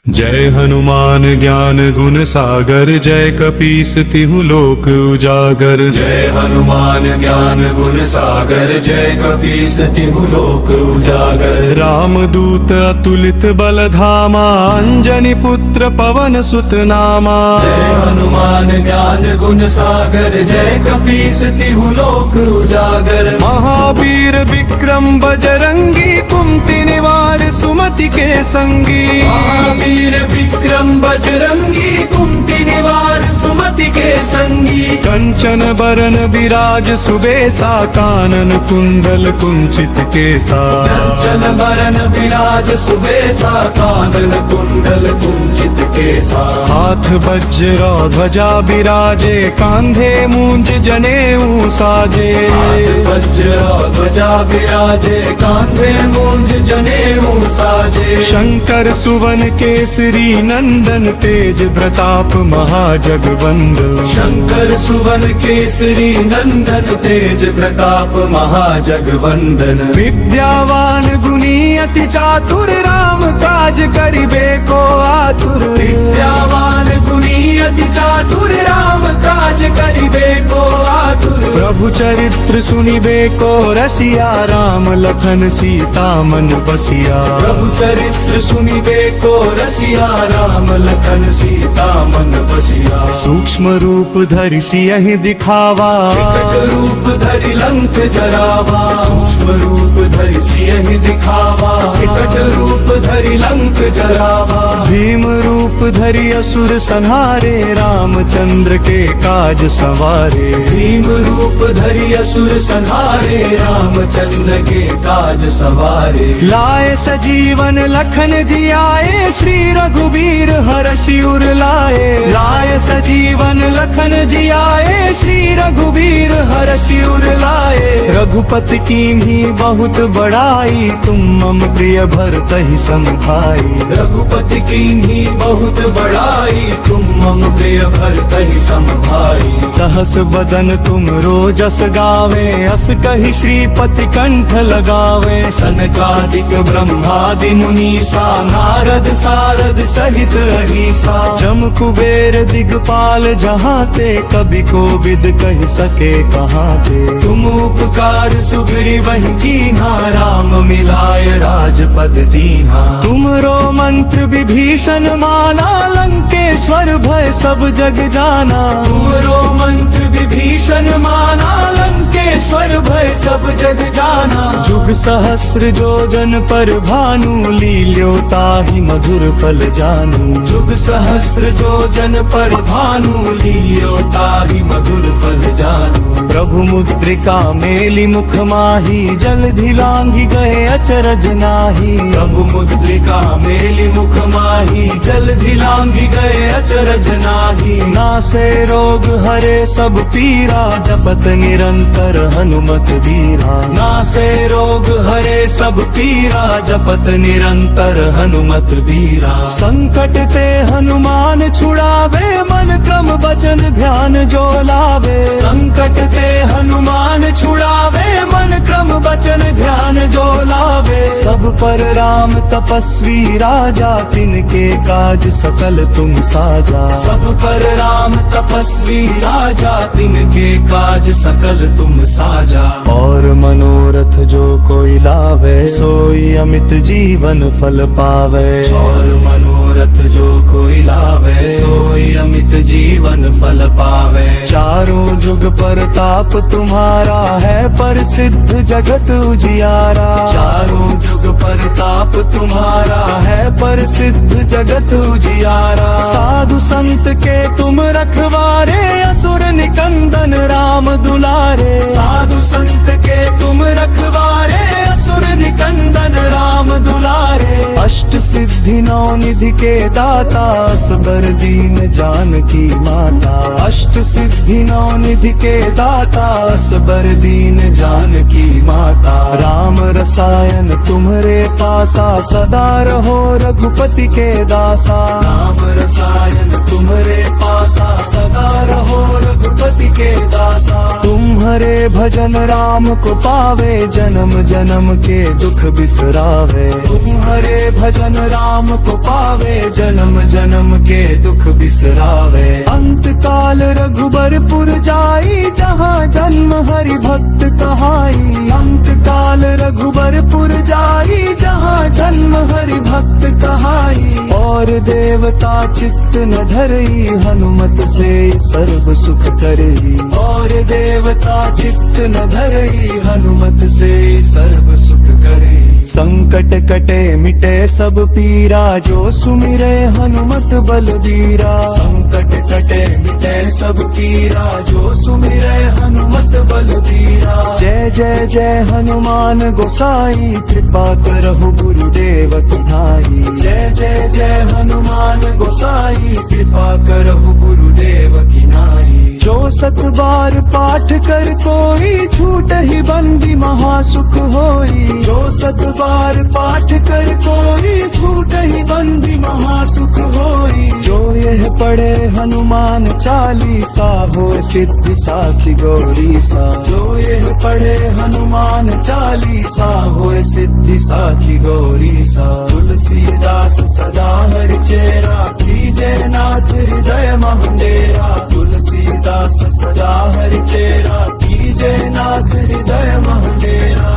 जय हनुमान ज्ञान गुण सागर, जय कपीस तिहु लोक उजागर। जय हनुमान ज्ञान गुण सागर, जय कपीस तिहु लोक उजागर। रामदूत अतुलित बल धामा, अंजनी पुत्र पवन सुत नामा। जय हनुमान ज्ञान गुण सागर, जय कपीस तिहु लोक उजागर। महावीर विक्रम बजरंगी, कुमति निवार सुमति के संगी। महावीर विक्रम बजरंगी, कुमति निवार सुमति के संगी। कंचन बरन विराज सुबेसा, कानन कुंडल कुंचित केसा। कंचन बरन विराज सुबेसा, कानन कुंडल कुंचित केसा। हाथ वज्र ध्वजा विराजे, कांधे मूंज जनेऊ साजे। हाथ वज्र ध्वजा विराजे, कांधे मूंज जनेऊ साजे। शंकर सुवन केसरी नंदन, तेज प्रताप महाजगवंदन। शंकर सुवन केसरी नंदन, तेज प्रताप महाजगवंदन। विद्यावान गुणी अति चातुर, राम काज करिबे को आतुर। विद्यावान गुणी अति चातुर, राम काज करिबे को आतुर। प्रभु चरित्र सुनिबे को रसिया, राम लखन सीता मन बसिया। प्रभु चरित्र सुनिबे को रसिया, राम लखन सीता मन बसिया। सूक्ष्म रूप धरि सियहि दिखावा, विकट रूप धरि लंक जरावा। सूक्ष्म रूप धरि सियहि दिखावा, विकट रूप धरि लंक जरावा। भीम रूप धरि असुर संहारे, रामचंद्र के काज सवारे। भीम रूप धरि असुर संहारे, रामचंद्र के काज सवारे। लाए सजीवन लखन जियाए, श्री रघुबीर हरषि उर लाए। लाए सजीवन लखन जियाए, श्री रघुबीर हरषि उर लाए। रघुपति कीन्ही बहुत बड़ाई, तुम मम प्रिय भरतहि सम भाई। रघुपति कीन्ही बहुत बड़ाई, तुम मम प्रिय भरतहि सम भाई। सहस बदन तुम रोजस गावे, अस कहि श्रीपति कंठ लगावे। सनकादिक ब्रह्मादि मुनीसा, नारद सारद सहित अहिसा। जम कुबेर दिगपाल जहाँ ते, कभी को विद कह सके कहाँ ते। तुम उपकार सुग्रीवहि कीन्हा, राम मिलाय राजपद दीन्हा। तुमरो मंत्र विभीषण माना, लंकेश्वर भय सब जग जाना। तुमरो मंत्र विभीषण माना, लंकेश्वर भय सब जग जाना। जुग सहस्र जोजन पर भानु, लील्योताहि मधुर फल जानू। जुग सहस्र जोजन पर भानु, लील्योताहि मधुर फल जानू। प्रभु मुद्रिका मेली मुख माही, जलधि लांघि गए अचरज नाही। प्रभु मुद्रिका मेली मुख माही, जलधि लांघि गए अचरज नाही। नासे रोग हरे सब पीरा, जपत निरंतर हनुमत वीरा। नासे रोग हरे सब पीरा, जपत निरंतर हनुमत वीरा। संकट ते हनुमान छुड़ावे, मन क्रम वचन ध्यान जो लावे। संकट ते हनुमान छुड़ावे, मन क्रम वचन ध्यान जो लावे। सब पर राम तपस्वी राजा, तिनके काज सकल तुम साजा। सब पर राम तपस्वी राजा, तिनके काज सकल तुम साजा। और मनोरथ जो कोई लावे, सोई अमित जीवन फल पावे। और मनोरथ जो कोई लावे, सोई अमित जीवन फल पावे। चारों जुग परताप तुम्हारा है, प्रसिद्ध जगत उजियारा। चारों जुग परताप तुम्हारा है, प्रसिद्ध जगत उजियारा। साधु संत के तुम रखवारे, असुर निकंदन राम दुलारे। साधु संत के तुम रखवारे, असुर निकंदन राम दुलारे। अष्ट सिद्धि नौ निधि के दाता, असबर दीन जानकी माता। अष्ट सिद्धि नौ निधि के दाता, असबर दीन जानकी माता। राम रसायन तुम्हरे पासा, सदा रहो रघुपति के दासा। राम रसायन तुम्हरे पासा, पासा, सदा रहो रघुपति के दासा। तुम्हारे भजन राम को पावे, जन्म जन्म के दुख बिसरावे। तुम्हारे भजन राम को पावे, जन्म जन्म के दुख बिसरावे। अंत काल रघुबरपुर जाई, जहाँ जन्म हरि भक्त कहाई। अंत काल रघुबरपुर जाई, जहाँ जन्म हरि भक्त कहाई। और देवता चित्त न धरई, हनुमत से सर्व सुख करई। और देवता चित्त न धरई, हनुमत से सर्व सुख करे। संकट कटे मिटे सब पीरा, जो सुमिरे हनुमत बलबीरा। संकट कटे मिटे सब पीरा, जो सुमिरे हनुमत बलबीरा। जय जय जय हनुमान गोसाई, कृपा करहु गुरुदेव तुम्हारी। जय जय जय हनुमान गोसाई, कृपा करहु गुरुदेव की नाई। जो 7 बार पाठ कर कोई, छूट ही बंदी महासुख होई। जो 7 बार पाठ कर कोई, छूट ही बंदी महासुख होई। जो यह पढ़े हनुमान चालीसा, हो सिद्धि साखी गौरी सा। जो यह पढ़े हनुमान चालीसा, होए सिद्धि साखी गौरी सा। तुलसीदास सदा हरि चेरा, कीजे नाथ हृदय महंडेरा। तुलसीदास सदा हरि चेरा, कीजे नाथ हृदय महंडेरा।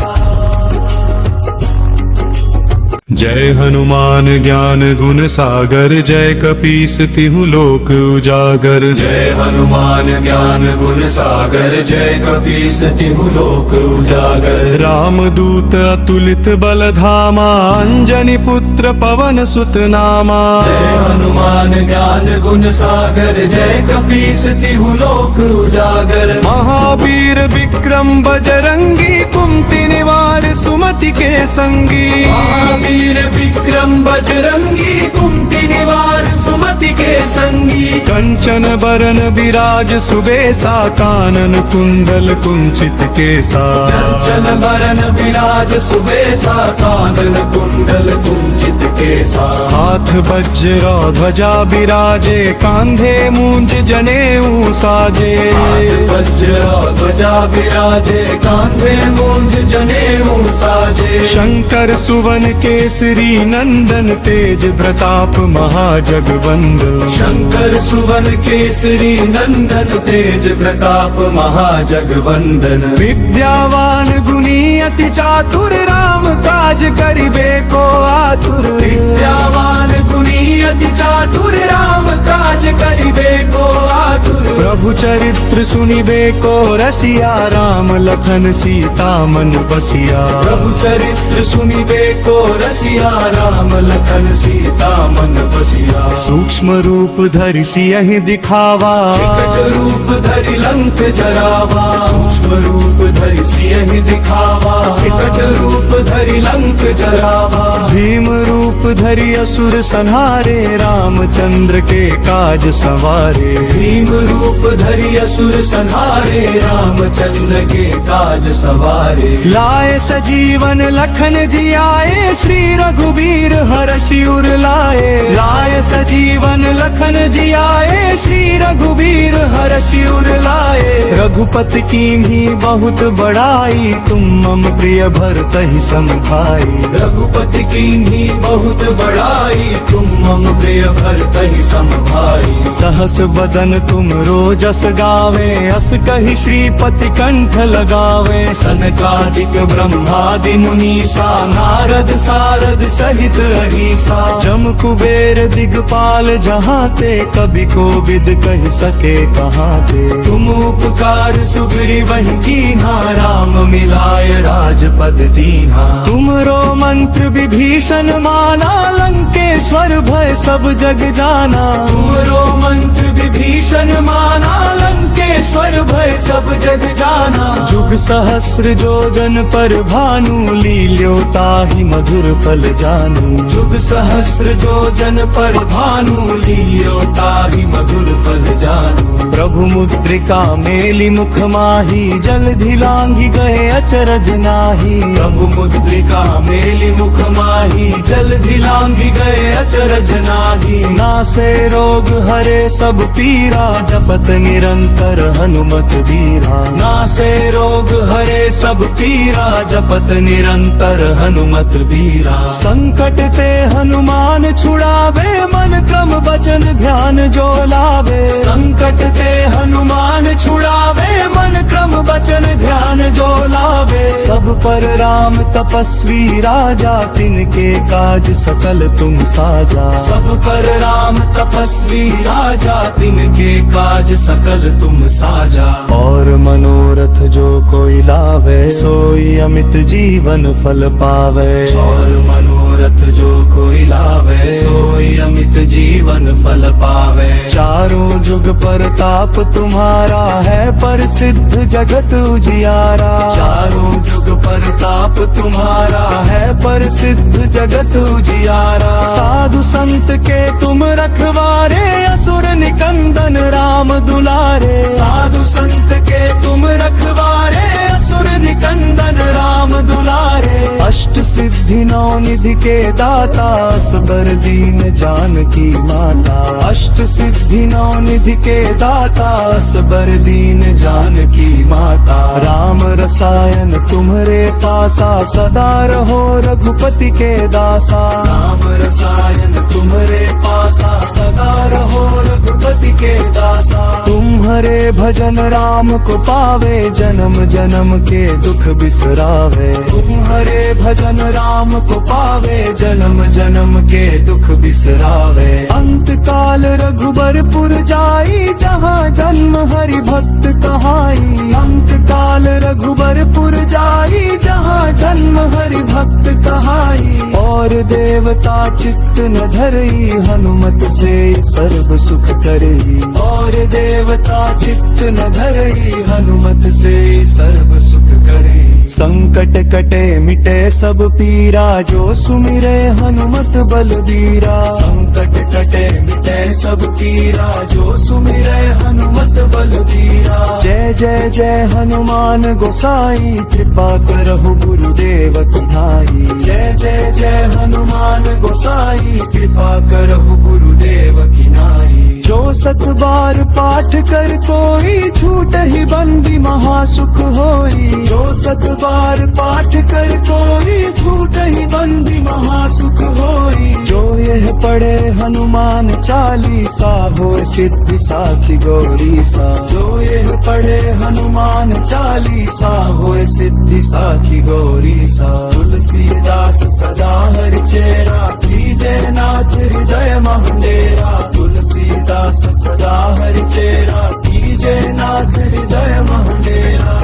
जय हनुमान ज्ञान गुण सागर, जय कपीस तिहु लोक उजागर। जय हनुमान ज्ञान गुण सागर, जय कपीस तिहु लोक उजागर। रामदूत अतुलित बल धामा, अंजनी पुत्र पवन सुत नामा। जय हनुमान ज्ञान गुण सागर, जय कपीस तिहु लोक उजागर। महावीर विक्रम बजरंगी, कुमति निवार सुमति के संगी। महावीर विक्रम बजरंगी, कुमति निवार सुमति के संगी। कंचन बरन विराज सुबेसा, कानन कुंडल कुंचित केसा। कंचन बरन विराज सुबेसा, कानन कुंडल कुंचित केसा। हाथ वज्र ध्वजा विराजे, कांधे मूंज जनेऊ साजे। हाथ वज्र ध्वजा विराजे, कांधे मूंज जनेऊ साजे। शंकर सुवन केसरी नंदन, तेज प्रताप महाजगवंदन। शंकर सुवन केसरी नंदन, तेज प्रताप महाजगवंदन। विद्यावान गुणी अति चातुर, राम काज करिबे को आतुर। विद्यावान गुणी अति चातुर, राम काज करिबे को आतुर। प्रभु चरित्र सुनिबे को रसिया, राम लखन सीता मन बसिया। प्रभु चरित्र सुनिबे को रसिया, राम लखन सीता मन बसिया। सूक्ष्म रूप धरि सियहि दिखावा, विकट रूप धरि लंक जरावा। सूक्ष्म रूप धरि सियहि दिखावा, विकट रूप धरि लंक जरावा। भीम रूप धरि असुर संहारे, रामचंद्र के काज सवारे। भीम रूप धरि असुर संहारे, रामचंद्र के काज सवारे। लाए सजीवन लखन जियाए, श्री रघुबीर हरषि उर लाए। लाए सजीवन लखन जियाए, श्री रघुबीर हरषि उर लाए। रघुपति कीन्ही बहुत बड़ाई, तुम मम प्रिय भरतहि सम भाई। रघुपति कीन्ही बहुत बड़ाई, तुम मम प्रिय भरतहि सम भाई। सहस बदन तुम रोजस गावे, अस कहि श्रीपति कंठ लगावे। सनकादिक ब्रह्मादि मुनीसा, नारद सारद सहित अहिसा। जम कुबेर दिगपाल जहाँ ते, कभी को विद कह सके कहाँ ते। तुम उपकार सुग्रीव वही कीन्हा, राम मिलाय राजपद दीन्हा। तुमरो मंत्र विभीषण माना, लंकेश्वर भय सब जग जाना। तुमरो मंत्र विभीषण माना, लंकेश्वर भय सब जग जाना। जुग सहस्र जोजन पर भानु, लील्योताहि मधुर फल जानू। जुग सहस्र जोजन पर भानु, लील्योताहि मधुर फल जानू। प्रभु मुद्रिका मेली मुख माही, जलधि लांघि गए अचरज नाही। प्रभु मुद्रिका मेली मुख माही, जलधि लांघि गए अचरज नाही। नासे रोग हरे सब पीरा जपत निरंतर हनुमत बीरा नासे रोग हरे सब पीरा जपत निरंतर हनुमत बीरा संकट ते हनुमान छुड़ावे मन क्रम वचन ध्यान जो लावे संकट ते हनुमान छुड़ावे मन क्रम वचन ध्यान जो लावे सब पर राम तपस्वी राजा तिनके काज सकल तुम साजा सब पर राम तपस्वी राजा तिनके काज सकल तुम साजा और मनोरथ जो कोई लावे सोई अमित जीवन फल पावे और मनोरथ जो कोई लावे सोई अमित जीवन फल पावे चारों जुग परताप तुम्हारा है प्रसिद्ध जगत उजियारा चारों जुग परताप तुम्हारा है प्रसिद्ध जगत उजियारा साधु संत के तुम रखवारे असुर निकंदन राम दुलारे साधु संत के तुम रखवारे असुर निकंदन राम दुलारे अष्ट सिद्धि नौ निधि के दाता असबर दीन जानकी माता अष्ट सिद्धि नौ निधि के दाता असबर दीन जानकी माता राम रसायन तुम्हारे पासा सदा रहो रघुपति के दासा राम रसायन तुम्हारे पासा सदा रहो रघुपति के दासा तुम्हारे भजन राम को पावे जन्म जन्म के दुख बिसरावे तुम्हारे भजन राम को पावे जन्म जन्म के दुख बिसरावे अंत काल रघुबरपुर जाई जहाँ जन्म हरि भक्त कहाई अंत काल रघुबरपुर जाई जहाँ जन्म हरि भक्त कहाई और देवता चित्त न धरई हनुमत से सर्व सुख करई और देवता चित्त न धरई हनुमत से सर्व सुख करई संकट कटे मिटे सब पीरा जो सुमिरे हनुमत बलबीरा संकट कटे मिटे सब पीरा जो सुमिरे हनुमत बलबीरा जय जय जय हनुमान गोसाई कृपा करहु गुरुदेव तुम्हारी जय जय जय हनुमान गोसाई कृपा करहु गुरुदेव की नाई जो सत बार पाठ कर कोई छूट ही बंदी महासुख होई जो सत बार पाठ कर कोई छूट ही बंदी महासुख होई जो यह पढ़े हनुमान चालीसा हो सिद्धि साखी गौरी सा जो यह पढ़े हनुमान चालीसा हो सिद्धि साखी गौरी सा तुलसीदास सदा हरि चेरा कीजय नाथ हृदय मंडेरा तुलसीदास सदा हरि चेरा कीजय नाथ हृदय मंडेरा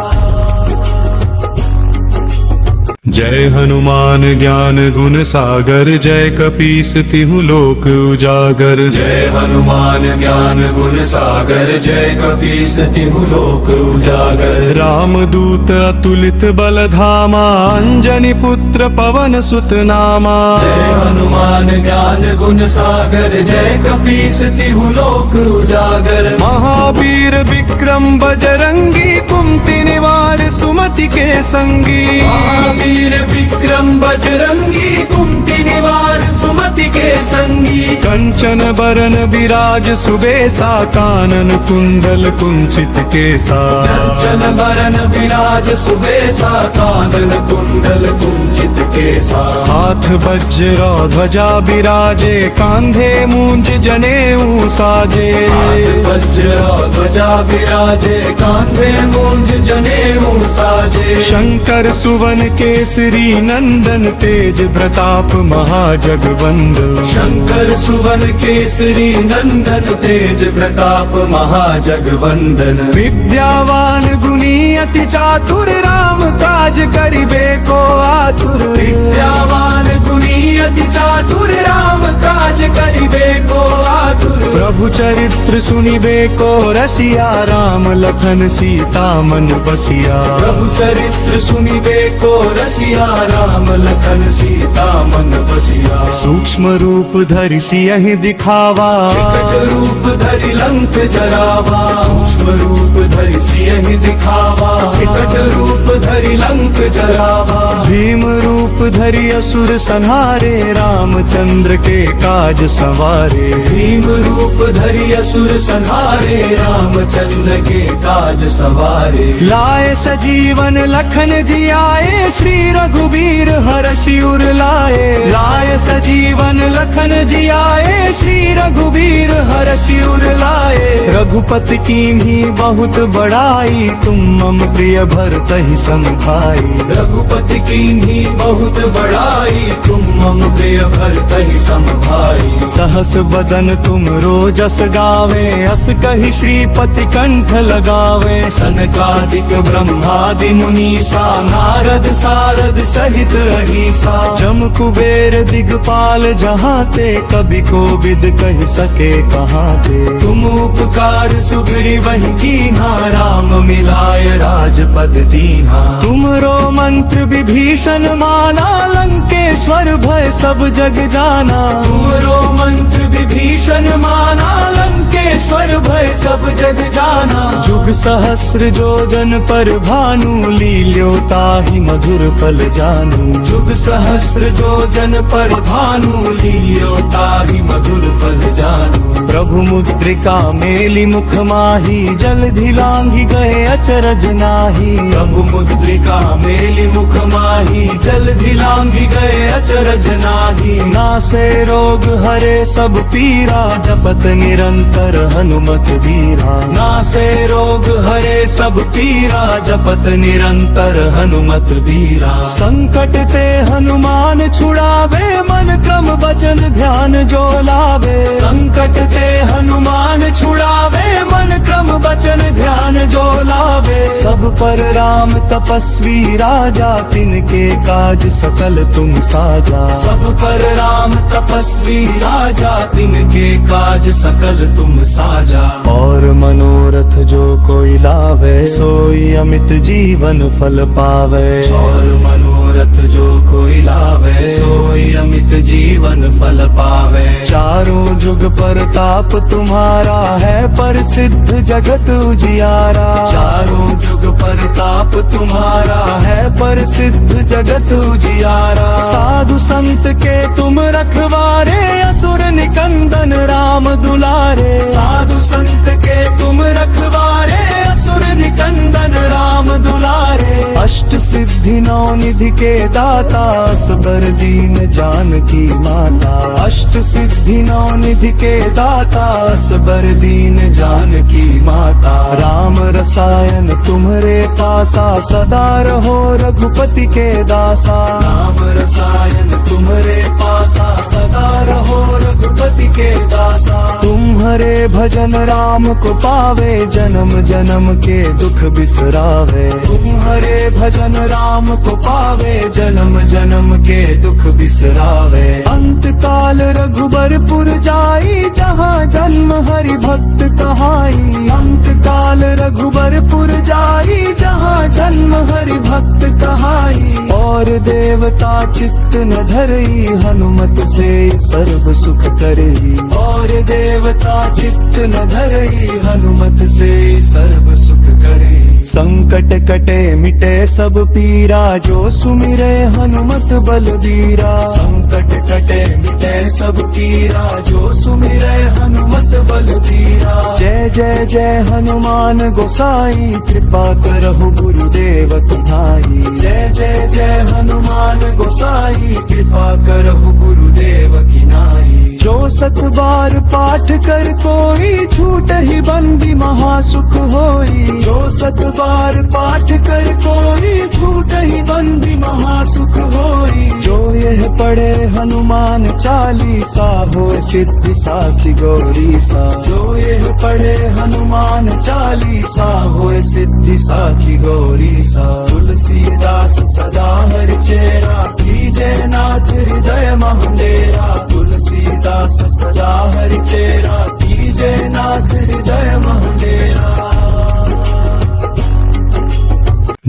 जय हनुमान ज्ञान गुण सागर जय कपीस तिहु लोक उजागर जय हनुमान ज्ञान गुण सागर जय कपीस तिहु लोक उजागर राम दूत अतुलित बल धामा अंजनी पुत्र पवन सुत नामा जय हनुमान ज्ञान गुण सागर जय कपीस तिहु लोक उजागर महावीर विक्रम बजरंगी कुमति निवार सुमति के संगी महावीर विक्रम बजरंगी कुमति निवार सुमति के संगी कंचन बरन विराज सुबेसा कानन कुंडल कुंचित केसा कंचन बरन विराज सुबेसा कानन कुंडल कुंचित केसा हाथ वज्र ध्वजा विराजे कांधे मूंज जनेऊ साजे हाथ वज्र ध्वजा विराजे कांधे मूंज जनेऊ साजे शंकर सुवन केसरी नंदन तेज प्रताप महाजगवंद शंकर सुवन केसरी नंदन तेज प्रताप महाजगवंदन विद्यावान गुणी अति चातुर राम काज करिबे को आतुर विद्यावान गुणी अति चातुर राम काज करिबे को आतुर प्रभु चरित्र सुनिबे को रसिया, राम लखन सीता मन बसिया। प्रभु चरित्र सुनिबे को रसिया, राम लखन सीता मन बसिया। सूक्ष्म रूप धरि सियहि दिखावा, विकट रूप धरि लंक जरावा। सूक्ष्म रूप धरि सियहि दिखावा, विकट रूप धरि लंक जरावा। भीम रूप धरि असुर संहारे, रामचंद्र के काज संवारे। भीम रूप धरि असुर संहारे, रामचंद्र के काज सवारे। लाए सजीवन लखन जियाए, श्री रघुबीर हरषि उर लाए। लाए सजीवन लखन जियाए, श्री रघुबीर हरषि उर लाए। रघुपति कीन्ही बहुत बड़ाई, तुम मम प्रिय भरतहि सम भाई। रघुपति कीन्ही बहुत बड़ाई, तुम मम प्रिय भरतहि सम भाई। सहस बदन तुम रोजस गावे, अस कहि श्रीपति कंठ लगावे। सनकादिक ब्रह्मादि मुनीसा, नारद सारद सहित अहिसा। जम कुबेर दिगपाल जहाँ ते, कभी कोविद कह सके कहाँ ते। तुम उपकार सुग्रीवहि कीन्हा, राम मिलाय राजपद दीन्हा। तुमरो मंत्र विभीषण माना, लंकेश्वर भय सब जग जाना। तुमरो मंत्र विभीषण माना, लंकेश्वर भय सब जग जाना। जुग सहस्र जोजन पर भानु, लील्योताहि मधुर फल जानू। जुग सहस्र जोजन पर भानु, लील्योताहि मधुर फल जानू। प्रभु मुद्रिका मेली मुख माही, जलधि लांघि गए अचरज नाही। प्रभु मुद्रिका मेली मुख माही, जलधि लांघि गए अचरज नाही। नासे रोग हरे सब पीरा, जपत निरंतर हनुमत वीरा। नासे रोग हरे सब पीरा, जपत निरंतर हनुमत वीरा। संकट ते हनुमान छुड़ावे, मन क्रम वचन ध्यान जो लावे। संकट ते हनुमान छुड़ावे, मन क्रम वचन ध्यान जो लावे। सब पर राम तपस्वी राजा, तिनके काज सकल तुम साजा। सब पर राम तपस्वी राजा, तिनके काज सकल तुम साजा। और मनोरथ जो कोई लावे, सोई अमित जीवन फल पावे। और मनोरथ जो कोई लावे, सोई अमित जीवन फल पावे। चारों जुग परताप तुम्हारा है, प्रसिद्ध जगत उजियारा। चारों जुग परताप तुम्हारा है, प्रसिद्ध जगत उजियारा। साधु संत के तुम रखवारे, असुर निकंदन राम दुलारे। साधु संत के तुम रखवारे, असुर निकंदन राम दुलारे। अष्ट सिद्धि नौ निधि के दाता, असबर दीन जानकी माता। अष्ट सिद्धि नौ निधि के दाता, असबर दीन जानकी माता। राम रसायन तुम्हरे पासा, सदा रहो रघुपति के दासा। राम रसायन तुम्हारे पासा, सदा रहो रघुपति के दासा। तुम्हारे भजन राम को पावे, जन्म जन्म के दुख बिसरावे। तुम्हारे भजन राम को पावे, जन्म जन्म के दुख बिसरावे। अंत काल रघुबरपुर जाई, जहाँ जन्म हरि भक्त कहाई। अंत काल रघुबरपुर जाई, जहाँ जन्म हरि भक्त कहाई। और देवता चित्त न धरई, हनुमत से सर्व सुख करई। और देवता चित्त न धरई, हनुमत से सर्व सुख करे। संकट कटे मिटे सब पीरा, जो सुमिरे हनुमत बलबीरा। संकट कटे मिटे सब पीरा, जो सुमिरे हनुमत बलबीरा। जय जय जय हनुमान गोसाई, कृपा करहु गुरुदेव तुम्हारी। जय जय जय हनुमान गोसाई, कृपा करहु गुरुदेव की नाई। जो सत बार पाठ कर कोई, छूट ही बंदी महासुख होई। जो सत बार पाठ कर कोई, छूट ही बंदी महासुख होई। जो यह पढ़े हनुमान चालीसा, हो सिद्धि साखी गौरी सा। जो यह पढ़े हनुमान चालीसा, होए सिद्धि साखी गौरी सा। तुलसीदास सदा हरि चेरा, कीजय नाथ हृदय महंडेरा। तुलसीदास सदा हरि चेरा, कीजय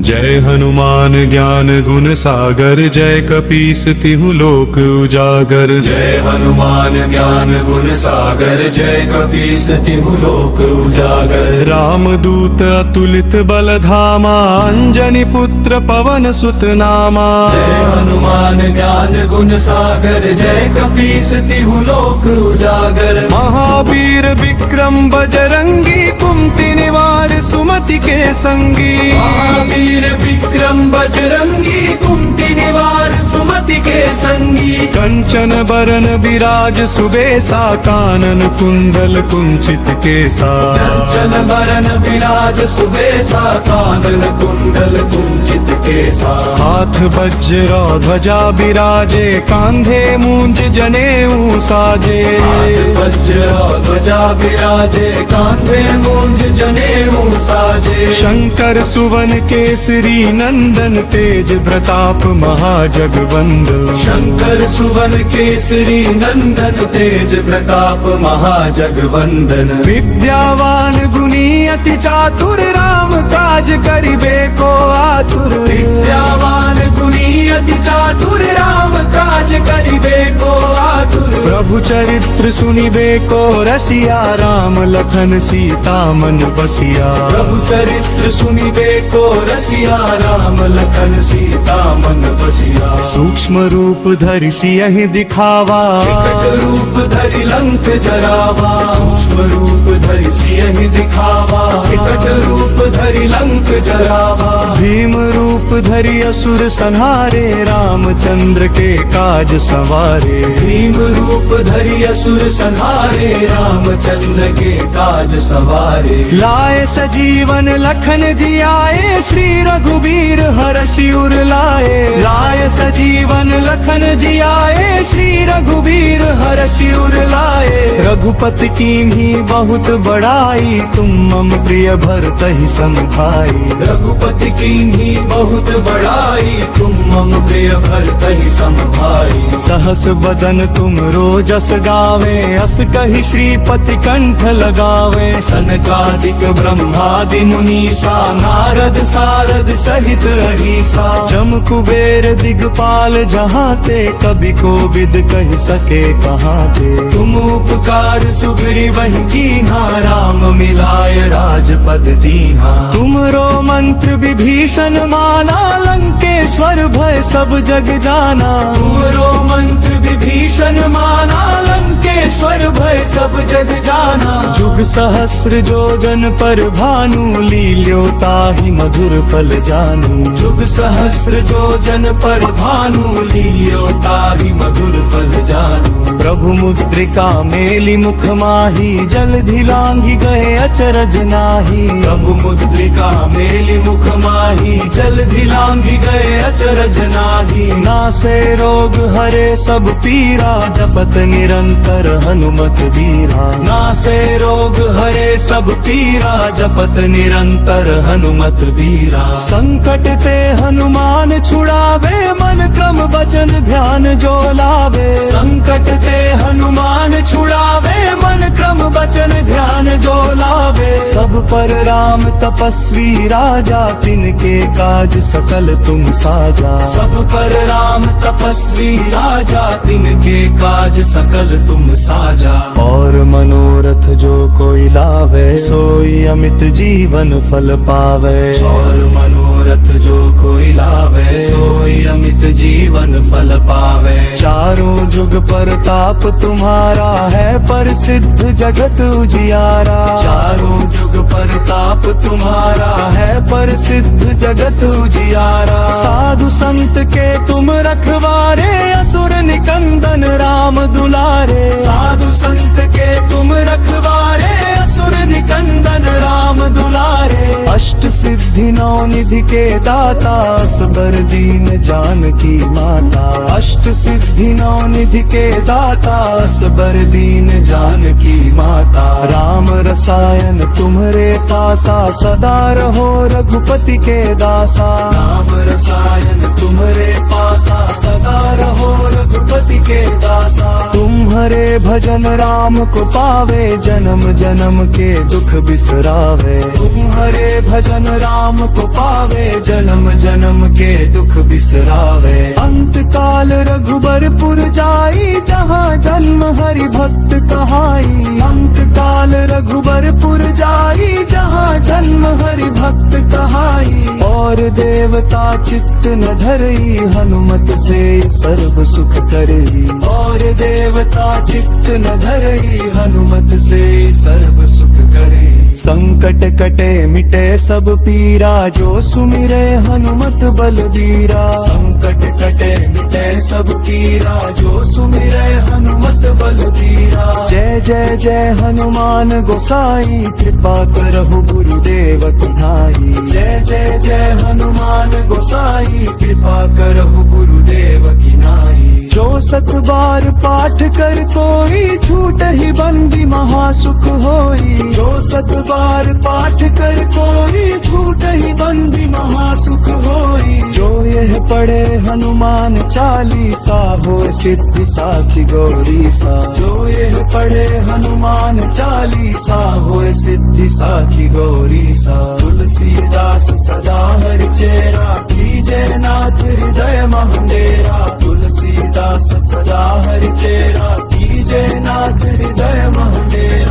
जय हनुमान ज्ञान गुण सागर, जय कपीस तिहु लोक उजागर। जय हनुमान ज्ञान गुण सागर, जय कपीस तिहु लोक उजागर। रामदूत अतुलित बल धामा, अंजनी पुत्र पवन सुत नामा। जय हनुमान ज्ञान गुण सागर, जय कपीस तिहु लोक उजागर। महावीर विक्रम बजरंगी, कुमति निवार सुमति के संगी। महावीर विक्रम बजरंगी, कुमति निवार सुमति के संगी। कंचन बरन विराज सुबेसा, कानन कुंडल कुंचित केसा। कंचन बरन विराज सुबेसा, कानन कुंडल कुंचित केसा। हाथ वज्र ध्वजा विराजे, कांधे मूंज जनेऊ साजे। हाथ वज्र ध्वजा विराजे, कांधे मूंज जनेऊ साजे। शंकर सुवन केसरी नंदन, तेज प्रताप महाजगवंद। शंकर सुवन केसरी नंदन, तेज प्रताप महाजगवंदन। विद्यावान गुणी अति चातुर, राम काज करिबे को आतुर। विद्यावान गुणी अति चातुर, राम काज करिबे को आतुर। प्रभु चरित्र सुनिबे को रसिया, राम लखन सीता मन बसिया। प्रभु चरित्र सुनिबे को रसिया, राम लखन सीता मन बसिया। सूक्ष्म रूप धरि सियहि दिखावा, विकट रूप धरि लंक जरावा। सूक्ष्म रूप धरि सियहि दिखावा, विकट रूप धरि लंक जरावा। भीम रूप धरि असुर संहारे, रामचंद्र के काज सवारे। भीम रूप धरि असुर संहारे, रामचंद्र के काज सवारे। लाए सजीवन लखन जियाए, श्री रघुबीर हरषि उर लाए। लाए सजीवन लखन जियाए, श्री रघुबीर हरषि उर लाए। रघुपति कीन्ही बहुत बड़ाई, तुम मम प्रिय भरतहि सम भाई। रघुपति कीन्ही बहुत बड़ाई, तुम मम प्रिय भरतहि सम भाई। सहस बदन तुम रोजस गावे, अस कहि श्रीपति कंठ लगावे। सनकादिक ब्रह्मादि मुनीसा, नारद सारद सहित अहिसा। जम कुबेर दिगपाल जहाँ ते, कभी को विद कह सके कहाँ ते। तुम उपकार सुग्रीव वही कीन्हा, राम मिलाय राजपद दीन्हा। तुमरो मंत्र विभीषण माना, लंकेश्वर भय सब जग जाना। तुमरो मंत्र विभीषण माना, लंकेश्वर भय सब जग जाना। जुग सहस्र जोजन पर भानु, लील्योताहि मधुर फल जानू। जुग सहस्र जोजन पर भानु, लील्योताहि मधुर फल जानू। प्रभु मुद्रिका मेलि मुख माही, जलधि लांघि गए अचरज नाही। प्रभु मुद्रिका मेलि मुख माही, जलधि लांघि गए अचरज नाही। नासे रोग हरे सब पीरा, जपत निरंतर हनुमत बीरा। नासे रोग हरे सब पीरा, जपत निरंतर हनुमत बीरा। संकट ते हनुमान छुड़ावे, मन क्रम वचन ध्यान जो लावे। संकट ते हनुमान छुड़ावे, मन क्रम वचन ध्यान जो लावे। सब पर राम तपस्वी राजा, तिनके काज सकल तुम साजा। सब पर राम तपस्वी राजा, तिनके काज सकल तुम साजा। और मनोरथ जो कोई लावे, सोई अमित जीवन फल पावे। और मनोरथ जो कोई लावे, सोई अमित जीवन फल पावे। चारों जुग परताप तुम्हारा है, प्रसिद्ध जगत उजियारा। चारों जुग परताप तुम्हारा है, प्रसिद्ध जगत उजियारा। साधु संत के तुम रखवारे, असुर निकंदन राम दुलारे। साधु संत के तुम रखवारे, असुर निकंदन राम दुलारे। अष्ट सिद्धि नौ निधि के दाता, असबर दीन जानकी माता। अष्ट सिद्धि नौ निधि के दाता, असबर दीन जानकी माता। राम रस रसायन तुम्हारे पासा, सदा रहो रघुपति के दासा। नाम रसायन तुम्हारे पासा, सदा रहो रघुपति के दासा। तुम्हारे भजन राम को पावे, जन्म जन्म के दुख बिसरावे। तुम्हारे भजन राम को पावे, जन्म जन्म के दुख बिसरावे। अंत काल रघुबरपुर जाई, जहाँ जन्म हरि भक्त कहाई। अंत काल रघुबरपुर जाई, जहाँ जन्म हरि भक्त कहाई। और देवता चित्त न धरई, हनुमत से सर्व सुख करई। और देवता चित्त न धरई, हनुमत से सर्व सुख करई। संकट कटे मिटे सब पीरा, जो सुमिरे हनुमत बलबीरा। संकट कटे मिटे सब पीरा, जो सुमिरे हनुमत बलबीरा। जय जय जय हनुमान गोसाई, कृपा करहु गुरुदेव तुम्हारी। जय जय जय हनुमान गोसाई, कृपा करहु गुरुदेव की नाई। जो 7 बार पाठ कर कोई, छूट ही बंदी महासुख होई। जो 7 बार पाठ कर कोई, छूट ही बंदी महासुख होई। जो यह पढ़े हनुमान चालीसा, होए सिद्धि साखी गौरी सा। जो यह पढ़े हनुमान चालीसा, होए सिद्धि साखी गौरी सा। तुलसीदास सदा हरि चेरा, कीजे नाथ हृदय महंडेरा। तुलसीदास सदा हरि चेरा, कीजे नाथ हृदय महंडेरा।